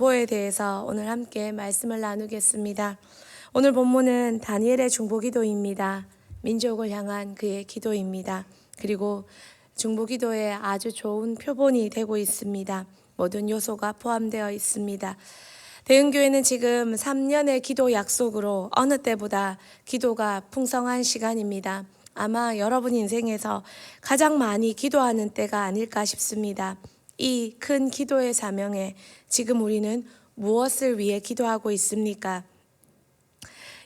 중보에 대해서 오늘 함께 말씀을 나누겠습니다. 오늘 본문은 다니엘의 중보기도입니다. 민족을 향한 그의 기도입니다. 그리고 중보기도에 아주 좋은 표본이 되고 있습니다. 모든 요소가 포함되어 있습니다. 대흥교회는 지금 3년의 기도 약속으로 어느 때보다 기도가 풍성한 시간입니다. 아마 여러분 인생에서 가장 많이 기도하는 때가 아닐까 싶습니다. 이 큰 기도의 사명에 지금 우리는 무엇을 위해 기도하고 있습니까?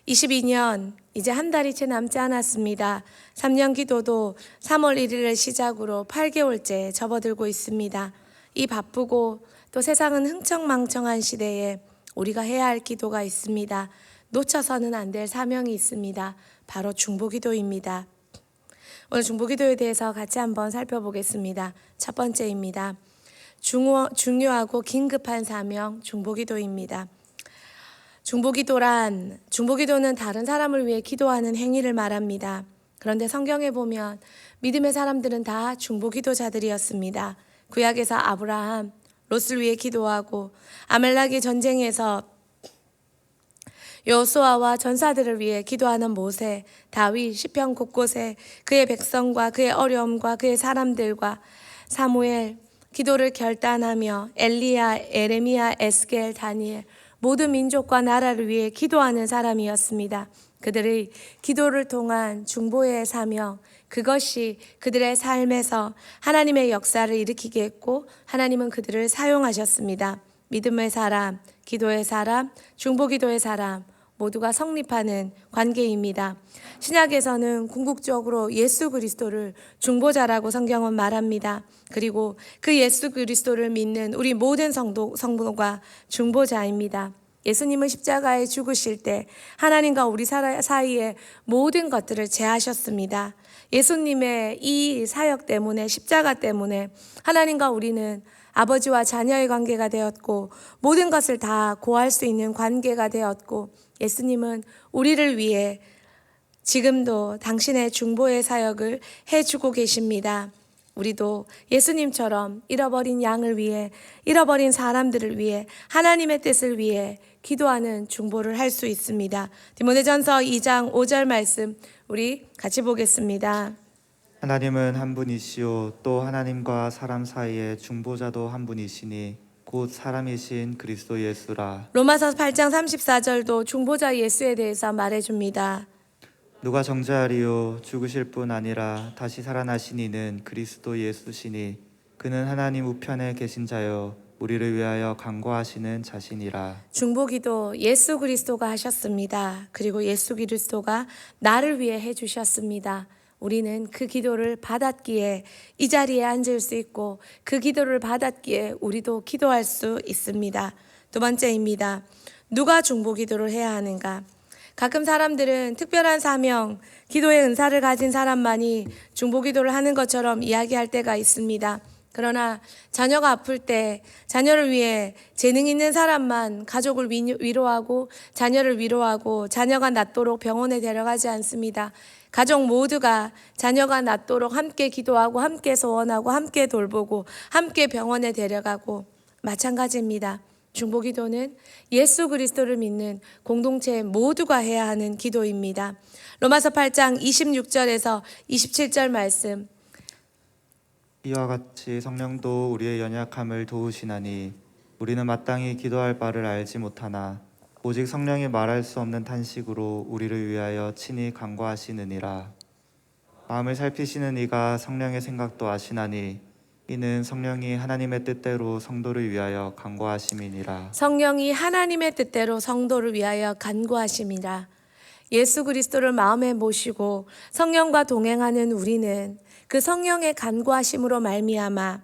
22년 이제 한 달이 채 남지 않았습니다. 3년 기도도 3월 1일을 시작으로 8개월째 접어들고 있습니다. 이 바쁘고 또 세상은 흥청망청한 시대에 우리가 해야 할 기도가 있습니다. 놓쳐서는 안 될 사명이 있습니다. 바로 중보기도입니다. 오늘 중보기도에 대해서 같이 한번 살펴보겠습니다. 첫 번째입니다. 중요하고 긴급한 사명 중보기도입니다. 중보기도는 다른 사람을 위해 기도하는 행위를 말합니다. 그런데 성경에 보면 믿음의 사람들은 다 중보기도자들이었습니다. 구약에서 아브라함, 롯을 위해 기도하고 아말렉의 전쟁에서 여호수아와 전사들을 위해 기도하는 모세, 다윗, 시편 곳곳에 그의 백성과 그의 어려움과 그의 사람들과 사무엘, 기도를 결단하며 엘리야, 에레미야, 에스겔, 다니엘 모든 민족과 나라를 위해 기도하는 사람이었습니다. 그들의 기도를 통한 중보의 사명, 그것이 그들의 삶에서 하나님의 역사를 일으키게 했고 하나님은 그들을 사용하셨습니다. 믿음의 사람, 기도의 사람, 중보기도의 사람 모두가 성립하는 관계입니다. 신약에서는 궁극적으로 예수 그리스도를 중보자라고 성경은 말합니다. 그리고 그 예수 그리스도를 믿는 우리 모든 성도가 중보자입니다. 예수님은 십자가에 죽으실 때 하나님과 우리 사이에 모든 것들을 제하셨습니다. 예수님의 이 사역 때문에, 십자가 때문에 하나님과 우리는 아버지와 자녀의 관계가 되었고 모든 것을 다 고할 수 있는 관계가 되었고 예수님은 우리를 위해 지금도 당신의 중보의 사역을 해주고 계십니다. 우리도 예수님처럼 잃어버린 양을 위해, 잃어버린 사람들을 위해, 하나님의 뜻을 위해 기도하는 중보를 할 수 있습니다. 디모데전서 2장 5절 말씀 우리 같이 보겠습니다. 하나님은 한 분이시요 또 하나님과 사람 사이에 중보자도 한 분이시니 곧 사람이신 그리스도 예수라. 로마서 8장 34절도 중보자 예수에 대해서 말해줍니다. 누가 정죄하리요 죽으실 뿐 아니라 다시 살아나신 이는 그리스도 예수시니 그는 하나님 우편에 계신 자여 우리를 위하여 간구하시는 자신이라. 중보기도 예수 그리스도가 하셨습니다. 그리고 예수 그리스도가 나를 위해 해주셨습니다. 우리는 그 기도를 받았기에 이 자리에 앉을 수 있고 그 기도를 받았기에 우리도 기도할 수 있습니다. 두 번째입니다. 누가 중보기도를 해야 하는가? 가끔 사람들은 특별한 사명, 기도의 은사를 가진 사람만이 중보기도를 하는 것처럼 이야기할 때가 있습니다. 그러나 자녀가 아플 때 자녀를 위해 재능 있는 사람만 가족을 위로하고 자녀를 위로하고 자녀가 낫도록 병원에 데려가지 않습니다. 가족 모두가 자녀가 낫도록 함께 기도하고 함께 소원하고 함께 돌보고 함께 병원에 데려가고 마찬가지입니다. 중보기도는 예수 그리스도를 믿는 공동체 모두가 해야 하는 기도입니다. 로마서 8장 26절에서 27절 말씀 이와 같이 성령도 우리의 연약함을 도우시나니 우리는 마땅히 기도할 바를 알지 못하나 오직 성령이 말할 수 없는 탄식으로 우리를 위하여 친히 간구하시느니라. 마음을 살피시는 이가 성령의 생각도 아시나니 이는 성령이 하나님의 뜻대로 성도를 위하여 간구하심이니라. 성령이 하나님의 뜻대로 성도를 위하여 간구하심이라. 예수 그리스도를 마음에 모시고 성령과 동행하는 우리는 그 성령의 간구하심으로 말미암아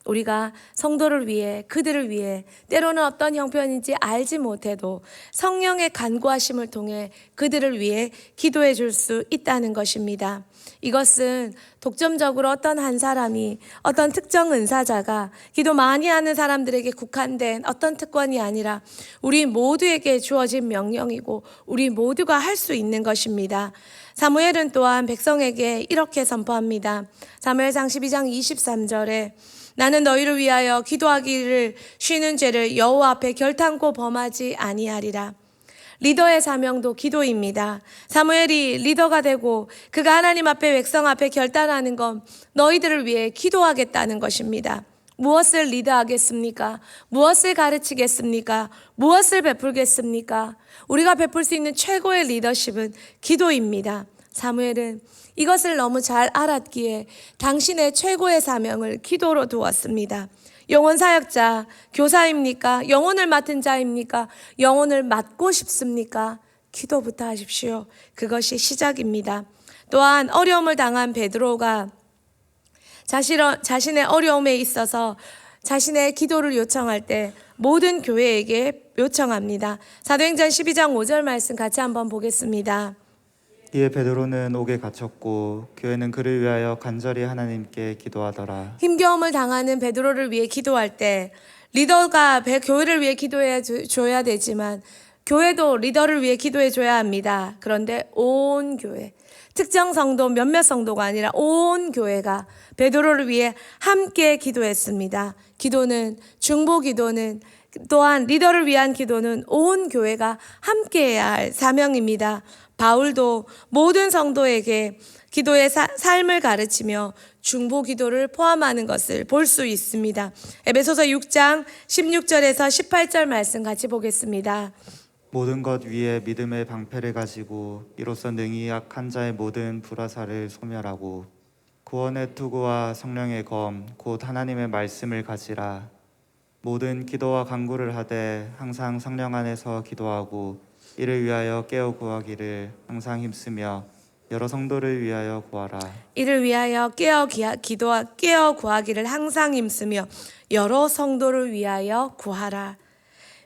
우리가 성도를 위해 그들을 위해 때로는 어떤 형편인지 알지 못해도 성령의 간구하심을 통해 그들을 위해 기도해 줄 수 있다는 것입니다. 이것은 독점적으로 어떤 한 사람이 어떤 특정 은사자가 기도 많이 하는 사람들에게 국한된 어떤 특권이 아니라 우리 모두에게 주어진 명령이고 우리 모두가 할 수 있는 것입니다. 사무엘은 또한 백성에게 이렇게 선포합니다. 사무엘상 12장 23절에 나는 너희를 위하여 기도하기를 쉬는 죄를 여호와 앞에 결탄코 범하지 아니하리라. 리더의 사명도 기도입니다. 사무엘이 리더가 되고 그가 하나님 앞에 백성 앞에 결단하는 건 너희들을 위해 기도하겠다는 것입니다. 무엇을 리더하겠습니까? 무엇을 가르치겠습니까? 무엇을 베풀겠습니까? 우리가 베풀 수 있는 최고의 리더십은 기도입니다. 사무엘은 이것을 너무 잘 알았기에 당신의 최고의 사명을 기도로 두었습니다. 영혼 사역자, 교사입니까? 영혼을 맡은 자입니까? 영혼을 맡고 싶습니까? 기도부터 하십시오. 그것이 시작입니다. 또한 어려움을 당한 베드로가 자신의 어려움에 있어서 자신의 기도를 요청할 때 모든 교회에게 요청합니다. 사도행전 12장 5절 말씀 같이 한번 보겠습니다. 이에 베드로는 옥에 갇혔고 교회는 그를 위하여 간절히 하나님께 기도하더라. 힘겨움을 당하는 베드로를 위해 기도할 때 리더가 교회를 위해 기도해 줘야 되지만 교회도 리더를 위해 기도해 줘야 합니다. 그런데 온 교회, 특정 성도 몇몇 성도가 아니라 온 교회가 베드로를 위해 함께 기도했습니다. 기도는, 중보 기도는, 또한 리더를 위한 기도는 온 교회가 함께해야 할 사명입니다. 바울도 모든 성도에게 기도의 삶을 가르치며 중보 기도를 포함하는 것을 볼 수 있습니다. 에베소서 6장 16절에서 18절 말씀 같이 보겠습니다. 모든 것 위에 믿음의 방패를 가지고 이로써 능히 약한 자의 모든 불화살을 소멸하고 구원의 투구와 성령의 검 곧 하나님의 말씀을 가지라. 모든 기도와 간구를 하되 항상 성령 안에서 기도하고 이를 위하여 깨어 구하기를 항상 힘쓰며 여러 성도를 위하여 구하라. 이를 위하여 깨어 구하기를 항상 힘쓰며 여러 성도를 위하여 구하라.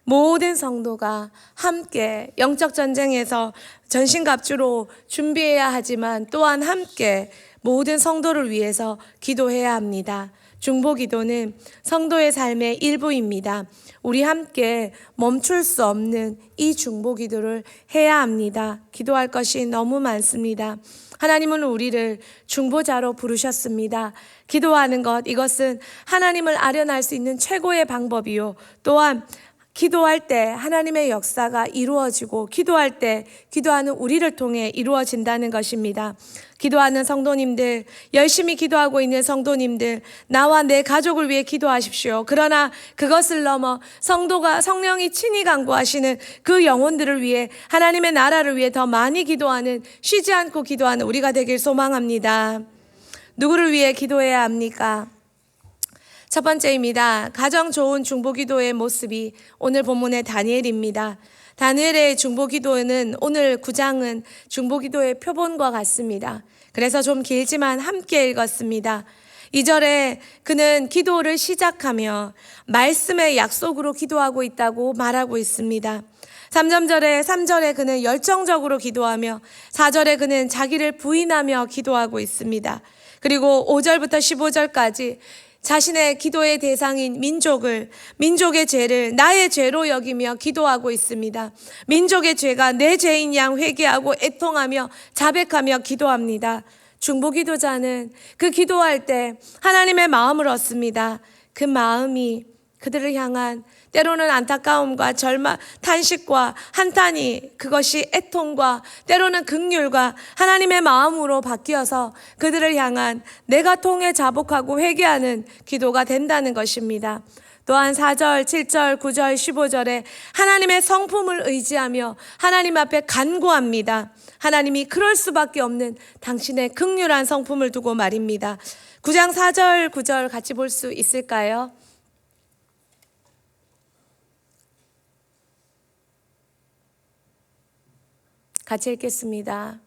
모든 성도가 함께 영적 전쟁에서 전신갑주로 준비해야 하지만 또한 함께 모든 성도를 위해서 기도해야 합니다. 중보 기도는 성도의 삶의 일부입니다. 우리 함께 멈출 수 없는 이 중보 기도를 해야 합니다. 기도할 것이 너무 많습니다. 하나님은 우리를 중보자로 부르셨습니다. 기도하는 것, 이것은 하나님을 아련할 수 있는 최고의 방법이요. 또한 기도할 때 하나님의 역사가 이루어지고 기도할 때 기도하는 우리를 통해 이루어진다는 것입니다. 기도하는 성도님들, 열심히 기도하고 있는 성도님들, 나와 내 가족을 위해 기도하십시오. 그러나 그것을 넘어 성령이 친히 간구하시는 그 영혼들을 위해 하나님의 나라를 위해 더 많이 기도하는, 쉬지 않고 기도하는 우리가 되길 소망합니다. 누구를 위해 기도해야 합니까? 첫 번째입니다. 가장 좋은 중보기도의 모습이 오늘 본문의 다니엘입니다. 다니엘의 중보기도는 오늘 9장은 중보기도의 표본과 같습니다. 그래서 좀 길지만 함께 읽었습니다. 2절에 그는 기도를 시작하며 말씀의 약속으로 기도하고 있다고 말하고 있습니다. 3절에 그는 열정적으로 기도하며 4절에 그는 자기를 부인하며 기도하고 있습니다. 그리고 5절부터 15절까지 자신의 기도의 대상인 민족의 죄를 나의 죄로 여기며 기도하고 있습니다. 민족의 죄가 내 죄인 양 회개하고 애통하며 자백하며 기도합니다. 중보기도자는 그 기도할 때 하나님의 마음을 얻습니다. 그 마음이 그들을 향한 때로는 안타까움과 절망, 탄식과 한탄이, 그것이 애통과 때로는 긍휼과 하나님의 마음으로 바뀌어서 그들을 향한 내가 통해 자복하고 회개하는 기도가 된다는 것입니다. 또한 4절, 7절, 9절, 15절에 하나님의 성품을 의지하며 하나님 앞에 간구합니다. 하나님이 그럴 수밖에 없는 당신의 긍휼한 성품을 두고 말입니다. 9장 4절, 9절 같이 볼 수 있을까요? 같이 읽겠습니다.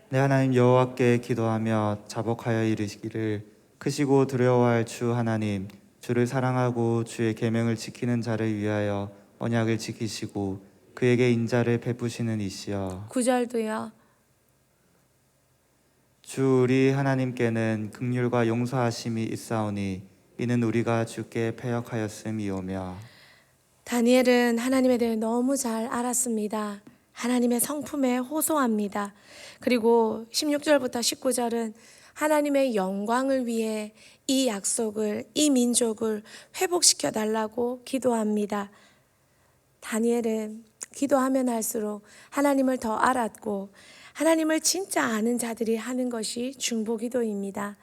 내 하나님 여호와께 기도하며 자복하여 이르기를 크시고 두려워할 주 하나님, 주를 사랑하고 주의 계명을 지키는 자를 위하여 언약을 지키시고 그에게 인자를 베푸시는 이시여. 9절도요. 주 우리 하나님께는 긍휼과 용서하심이 있사오니 이는 우리가 주께 패역하였음이오며. 다니엘은 하나님에 대해 너무 잘 알았습니다. 하나님의 성품에 호소합니다. 그리고 16절부터 19절은 하나님의 영광을 위해 이 약속을, 이 민족을 회복시켜 달라고 기도합니다. 다니엘은 기도하면 할수록 하나님을 더 알았고 하나님을 진짜 아는 자들이 하는 것이 중보기도입니다.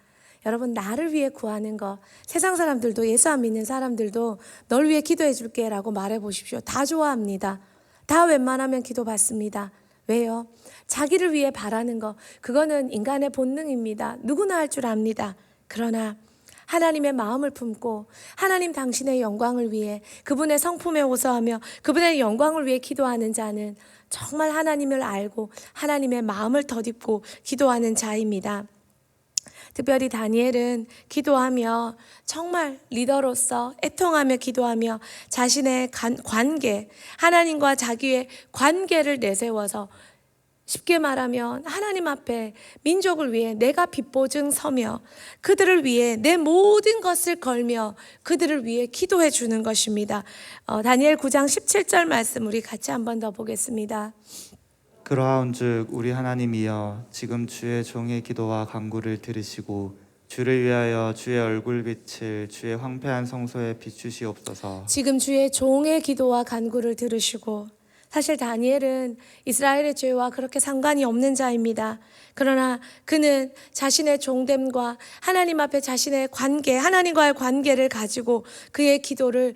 여러분, 나를 위해 구하는 거, 세상 사람들도, 예수 안 믿는 사람들도 널 위해 기도해 줄게 라고 말해 보십시오. 다 좋아합니다. 다 웬만하면 기도받습니다. 왜요? 자기를 위해 바라는 거, 그거는 인간의 본능입니다. 누구나 할 줄 압니다. 그러나 하나님의 마음을 품고 하나님 당신의 영광을 위해, 그분의 성품에 호소하며 그분의 영광을 위해 기도하는 자는 정말 하나님을 알고 하나님의 마음을 덧입고 기도하는 자입니다. 특별히 다니엘은 기도하며 정말 리더로서 애통하며 기도하며 자신의 관계, 하나님과 자기의 관계를 내세워서, 쉽게 말하면 하나님 앞에 민족을 위해 내가 빛보증 서며 그들을 위해 내 모든 것을 걸며 그들을 위해 기도해 주는 것입니다. 다니엘 9장 17절 말씀 우리 같이 한 번 더 보겠습니다. 그러하온즉 우리 하나님이여 지금 주의 종의 기도와 간구를 들으시고 주를 위하여 주의 얼굴빛을 주의 황폐한 성소에 비추시옵소서. 지금 주의 종의 기도와 간구를 들으시고, 사실 다니엘은 이스라엘의 죄와 그렇게 상관이 없는 자입니다. 그러나 그는 자신의 종됨과 하나님 앞에 자신의 관계, 하나님과의 관계를 가지고 그의 기도를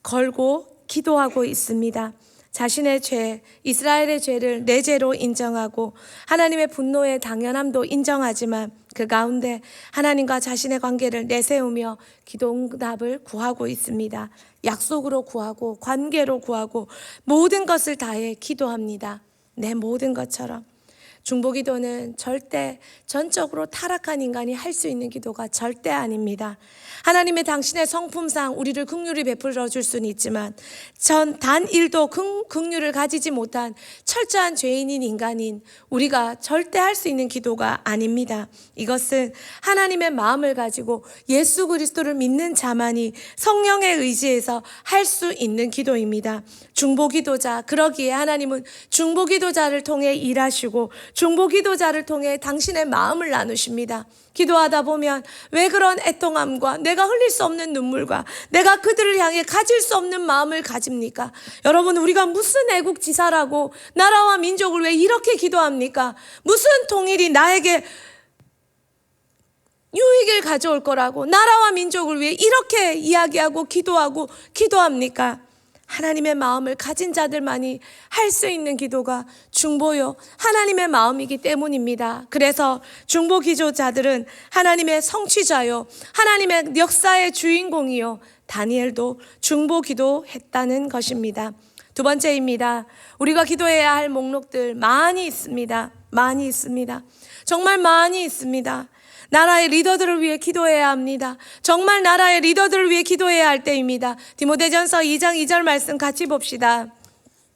걸고 기도하고 있습니다. 자신의 죄, 이스라엘의 죄를 내 죄로 인정하고 하나님의 분노의 당연함도 인정하지만 그 가운데 하나님과 자신의 관계를 내세우며 기도응답을 구하고 있습니다. 약속으로 구하고 관계로 구하고 모든 것을 다해 기도합니다. 내 모든 것처럼. 중보기도는 절대 전적으로 타락한 인간이 할 수 있는 기도가 절대 아닙니다. 하나님의 당신의 성품상 우리를 긍휼히 베풀어 줄 수는 있지만 단 1도 긍휼을 가지지 못한 철저한 죄인인 인간인 우리가 절대 할 수 있는 기도가 아닙니다. 이것은 하나님의 마음을 가지고 예수 그리스도를 믿는 자만이 성령의 의지에서 할 수 있는 기도입니다. 중보기도자, 그러기에 하나님은 중보기도자를 통해 일하시고 중보기도자를 통해 당신의 마음을 나누십니다. 기도하다 보면 왜 그런 애통함과 내가 흘릴 수 없는 눈물과 내가 그들을 향해 가질 수 없는 마음을 가집니까? 여러분, 우리가 무슨 애국지사라고 나라와 민족을 왜 이렇게 기도합니까? 무슨 통일이 나에게 유익을 가져올 거라고 나라와 민족을 위해 이렇게 이야기하고 기도합니까? 하나님의 마음을 가진 자들만이 할 수 있는 기도가 중보요, 하나님의 마음이기 때문입니다. 그래서 중보 기도자들은 하나님의 성취자요, 하나님의 역사의 주인공이요, 다니엘도 중보 기도했다는 것입니다. 두 번째입니다. 우리가 기도해야 할 목록들 많이 있습니다. 많이 있습니다. 정말 많이 있습니다. 나라의 리더들을 위해 기도해야 합니다. 정말 나라의 리더들을 위해 기도해야 할 때입니다. 디모데전서 2장 2절 말씀 같이 봅시다.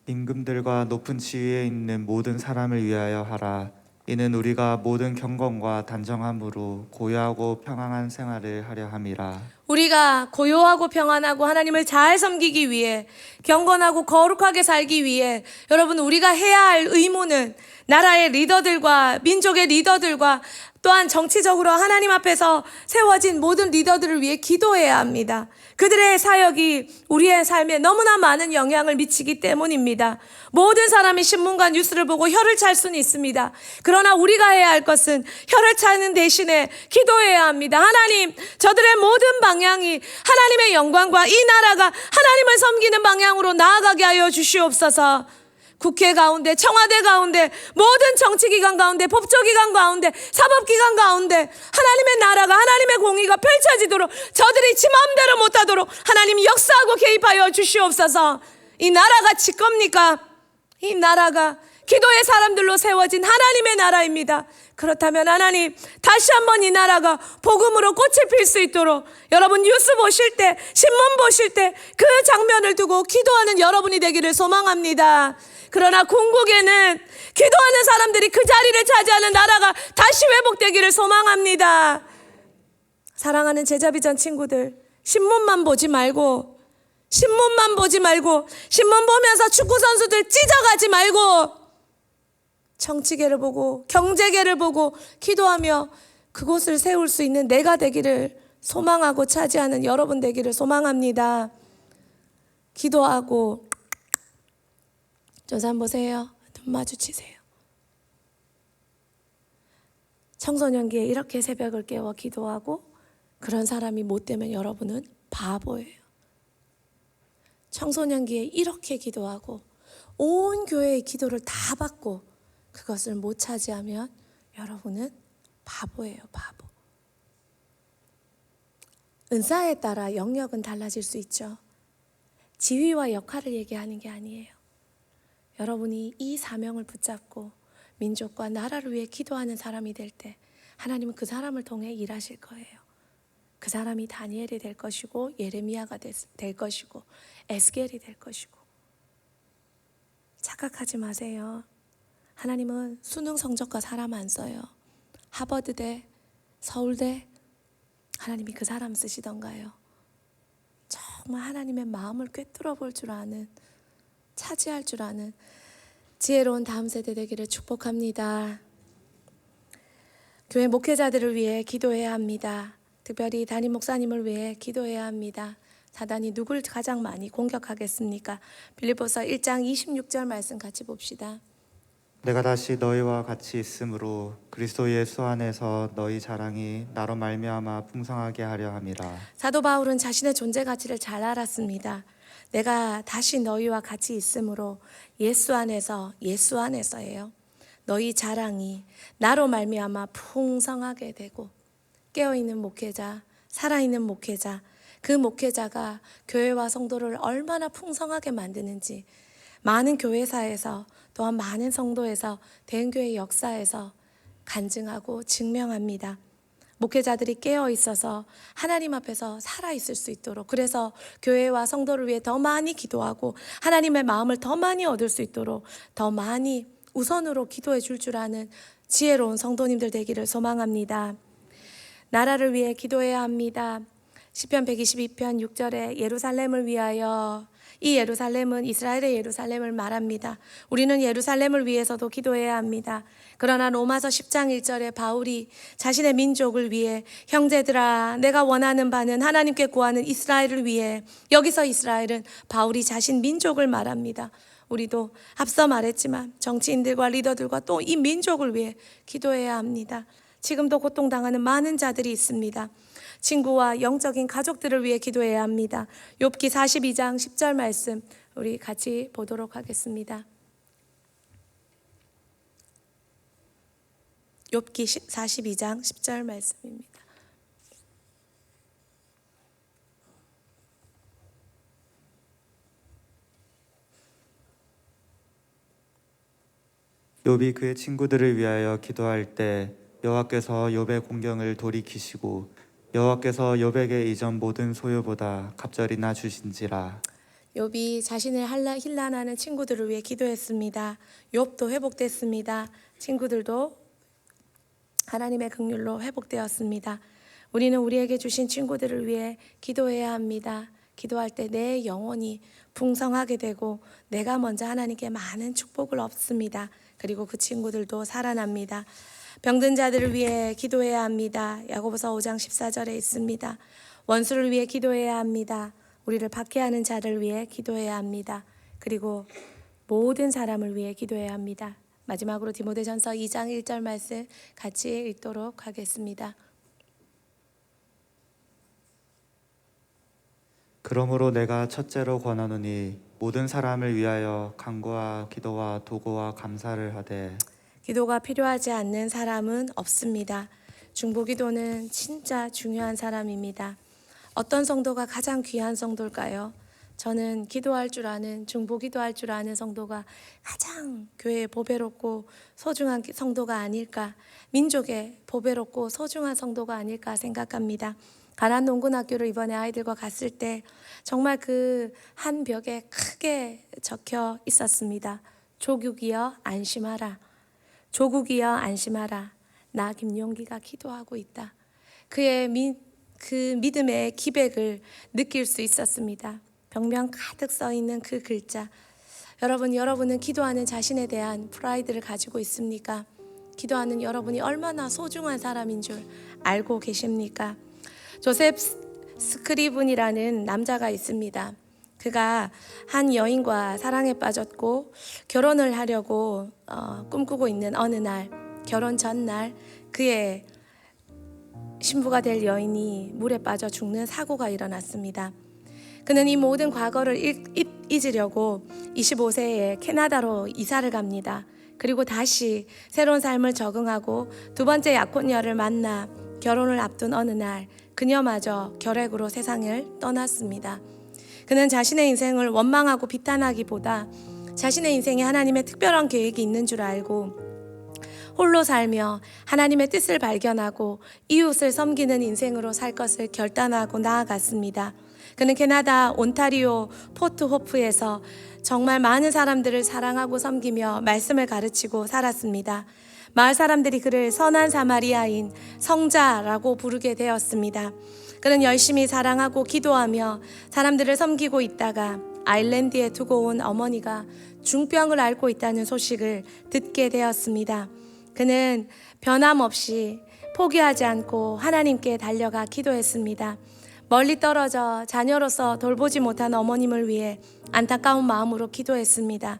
임금들과 높은 지위에 있는 모든 사람을 위하여 하라. 이는 우리가 모든 경건과 단정함으로 고요하고 평안한 생활을 하려 함이라. 우리가 고요하고 평안하고 하나님을 잘 섬기기 위해, 경건하고 거룩하게 살기 위해, 여러분, 우리가 해야 할 의무는 나라의 리더들과 민족의 리더들과 또한 정치적으로 하나님 앞에서 세워진 모든 리더들을 위해 기도해야 합니다. 그들의 사역이 우리의 삶에 너무나 많은 영향을 미치기 때문입니다. 모든 사람이 신문과 뉴스를 보고 혀를 찰 수는 있습니다. 그러나 우리가 해야 할 것은 혀를 차는 대신에 기도해야 합니다. 하나님, 저들의 모든 방향이 하나님의 영광과 이 나라가 하나님을 섬기는 방향으로 나아가게 하여 주시옵소서. 국회 가운데, 청와대 가운데, 모든 정치기관 가운데, 법조기관 가운데, 사법기관 가운데 하나님의 나라가, 하나님의 공의가 펼쳐지도록, 저들이 지 마음대로 못하도록 하나님 역사하고 개입하여 주시옵소서. 이 나라가 지 겁니까? 이 나라가 기도의 사람들로 세워진 하나님의 나라입니다. 그렇다면 하나님, 다시 한번 이 나라가 복음으로 꽃을 필 수 있도록, 여러분 뉴스 보실 때, 신문 보실 때 그 장면을 두고 기도하는 여러분이 되기를 소망합니다. 그러나 궁극에는 기도하는 사람들이 그 자리를 차지하는 나라가 다시 회복되기를 소망합니다. 사랑하는 제자비전 친구들, 신문만 보지 말고 신문 보면서 축구 선수들 찢어가지 말고 정치계를 보고 경제계를 보고 기도하며 그곳을 세울 수 있는 내가 되기를 소망하고 차지하는 여러분 되기를 소망합니다. 기도하고 저 사람 보세요. 눈 마주치세요. 청소년기에 이렇게 새벽을 깨워 기도하고 그런 사람이 못 되면 여러분은 바보예요. 청소년기에 이렇게 기도하고 온 교회의 기도를 다 받고 그것을 못 차지하면 여러분은 바보예요, 바보. 은사에 따라 영역은 달라질 수 있죠. 지위와 역할을 얘기하는 게 아니에요. 여러분이 이 사명을 붙잡고 민족과 나라를 위해 기도하는 사람이 될 때 하나님은 그 사람을 통해 일하실 거예요. 그 사람이 다니엘이 될 것이고 예레미야가 될 것이고 에스겔이 될 것이고. 착각하지 마세요. 하나님은 수능 성적과 사람 안 써요. 하버드대, 서울대, 하나님이 그 사람 쓰시던가요. 정말 하나님의 마음을 꿰뚫어 볼 줄 아는, 차지할 줄 아는 지혜로운 다음 세대 되기를 축복합니다. 교회 목회자들을 위해 기도해야 합니다. 특별히 담임 목사님을 위해 기도해야 합니다. 사단이 누굴 가장 많이 공격하겠습니까? 빌립보서 1장 26절 말씀 같이 봅시다. 내가 다시 너희와 같이 있으므로 그리스도 예수 안에서 너희 자랑이 나로 말미암아 풍성하게 하려 함이라. 사도 바울은 자신의 존재 가치를 잘 알았습니다. 내가 다시 너희와 같이 있으므로 예수 안에서예요. 너희 자랑이 나로 말미암아 풍성하게 되고 깨어있는 목회자, 살아있는 목회자, 그 목회자가 교회와 성도를 얼마나 풍성하게 만드는지 많은 교회사에서 또한 많은 성도에서 대형교회 역사에서 간증하고 증명합니다. 목회자들이 깨어 있어서 하나님 앞에서 살아있을 수 있도록, 그래서 교회와 성도를 위해 더 많이 기도하고 하나님의 마음을 더 많이 얻을 수 있도록 더 많이 우선으로 기도해 줄 줄 아는 지혜로운 성도님들 되기를 소망합니다. 나라를 위해 기도해야 합니다. 시편 122편 6절에 예루살렘을 위하여, 이 예루살렘은 이스라엘의 예루살렘을 말합니다. 우리는 예루살렘을 위해서도 기도해야 합니다. 그러나 로마서 10장 1절에 바울이 자신의 민족을 위해 형제들아 내가 원하는 바는 하나님께 구하는 이스라엘을 위해, 여기서 이스라엘은 바울이 자신 민족을 말합니다. 우리도 앞서 말했지만 정치인들과 리더들과 또 이 민족을 위해 기도해야 합니다. 지금도 고통당하는 많은 자들이 있습니다. 친구와 영적인 가족들을 위해 기도해야 합니다. 욥기 42장 10절 말씀 우리 같이 보도록 하겠습니다. 욥기 42장 10절 말씀입니다. 욥이 그의 친구들을 위하여 기도할 때 여호와께서 욥의 공경을 돌이키시고 여호와께서 욥에게 이전 모든 소유보다 갑절이나 주신지라. 욥이 자신을 힐난하는 친구들을 위해 기도했습니다. 욥도 회복됐습니다. 친구들도 하나님의 긍휼로 회복되었습니다. 우리는 우리에게 주신 친구들을 위해 기도해야 합니다. 기도할 때 내 영혼이 풍성하게 되고 내가 먼저 하나님께 많은 축복을 얻습니다. 그리고 그 친구들도 살아납니다. 병든 자들을 위해 기도해야 합니다. 야고보서 5장 14절에 있습니다. 원수를 위해 기도해야 합니다. 우리를 박해하는 자를 위해 기도해야 합니다. 그리고 모든 사람을 위해 기도해야 합니다. 마지막으로 디모데전서 2장 1절 말씀 같이 읽도록 하겠습니다. 그러므로 내가 첫째로 권하노니 모든 사람을 위하여 간구와 기도와 도구와 감사를 하되. 기도가 필요하지 않는 사람은 없습니다. 중보기도는 진짜 중요한 사람입니다. 어떤 성도가 가장 귀한 성도일까요? 저는 기도할 줄 아는, 중보기도할 줄 아는 성도가 가장 교회에 보배롭고 소중한 성도가 아닐까, 민족에 보배롭고 소중한 성도가 아닐까 생각합니다. 가난 농군학교를 이번에 아이들과 갔을 때 정말 그 한 벽에 크게 적혀 있었습니다. 조국이여 안심하라. 조국이여 안심하라. 나 김용기가 기도하고 있다. 그의 그 믿음의 기백을 느낄 수 있었습니다. 벽면 가득 써 있는 그 글자. 여러분은 기도하는 자신에 대한 프라이드를 가지고 있습니까? 기도하는 여러분이 얼마나 소중한 사람인 줄 알고 계십니까? 조셉 스크리븐이라는 남자가 있습니다. 그가 한 여인과 사랑에 빠졌고 결혼을 하려고 꿈꾸고 있는 어느 날, 결혼 전날 그의 신부가 될 여인이 물에 빠져 죽는 사고가 일어났습니다. 그는 이 모든 과거를 잊으려고 25세에 캐나다로 이사를 갑니다. 그리고 다시 새로운 삶을 적응하고 두 번째 약혼녀를 만나 결혼을 앞둔 어느 날 그녀마저 결핵으로 세상을 떠났습니다. 그는 자신의 인생을 원망하고 비탄하기보다 자신의 인생에 하나님의 특별한 계획이 있는 줄 알고 홀로 살며 하나님의 뜻을 발견하고 이웃을 섬기는 인생으로 살 것을 결단하고 나아갔습니다. 그는 캐나다 온타리오 포트 호프에서 정말 많은 사람들을 사랑하고 섬기며 말씀을 가르치고 살았습니다. 마을 사람들이 그를 선한 사마리아인 성자라고 부르게 되었습니다. 그는 열심히 사랑하고 기도하며 사람들을 섬기고 있다가 아일랜드에 두고 온 어머니가 중병을 앓고 있다는 소식을 듣게 되었습니다. 그는 변함없이 포기하지 않고 하나님께 달려가 기도했습니다. 멀리 떨어져 자녀로서 돌보지 못한 어머님을 위해 안타까운 마음으로 기도했습니다.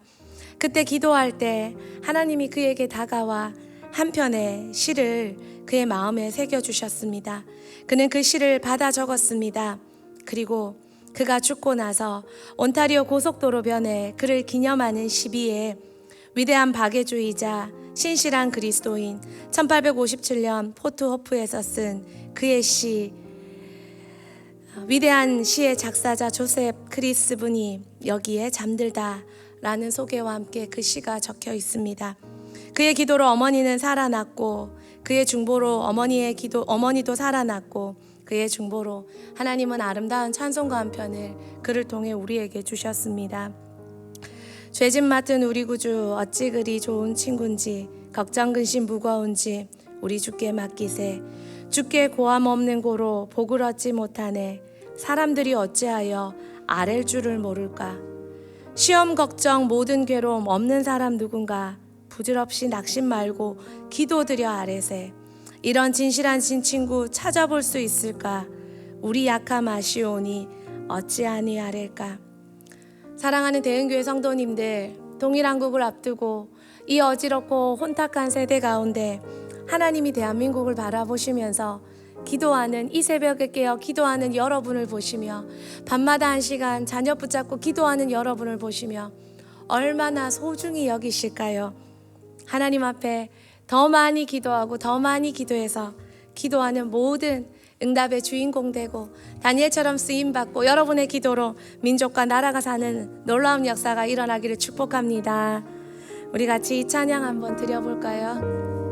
그때 기도할 때 하나님이 그에게 다가와 한 편의 시를 그의 마음에 새겨주셨습니다. 그는 그 시를 받아 적었습니다. 그리고 그가 죽고 나서 온타리오 고속도로변에 그를 기념하는 시비에 위대한 박애주의자 신실한 그리스도인 1857년 포트 호프에서 쓴 그의 시, 위대한 시의 작사자 조셉 크리스븐이 여기에 잠들다 라는 소개와 함께 그 시가 적혀 있습니다. 그의 기도로 어머니는 살아났고 그의 중보로 어머니도 살아났고 그의 중보로 하나님은 아름다운 찬송가 한 편을 그를 통해 우리에게 주셨습니다. 죄짐 맡은 우리 구주 어찌 그리 좋은 친군지 걱정 근심 무거운지 우리 주께 맡기세. 주께 고함 없는 고로 복을 얻지 못하네. 사람들이 어찌하여 아랠 줄을 모를까. 시험 걱정 모든 괴로움 없는 사람 누군가 부질없이 낙심 말고 기도드려 아뢰세. 이런 진실한 친구 찾아볼 수 있을까. 우리 약함 아시오니 어찌하니 아랠까. 사랑하는 대흥교회 성도님들, 통일한국을 앞두고 이 어지럽고 혼탁한 세대 가운데 하나님이 대한민국을 바라보시면서 기도하는 이 새벽에 깨어 기도하는 여러분을 보시며 밤마다 한 시간 자녀 붙잡고 기도하는 여러분을 보시며 얼마나 소중히 여기실까요? 하나님 앞에 더 많이 기도하고 더 많이 기도해서 기도하는 모든 응답의 주인공 되고 다니엘처럼 쓰임받고 여러분의 기도로 민족과 나라가 사는 놀라운 역사가 일어나기를 축복합니다. 우리 같이 이 찬양 한번 드려볼까요?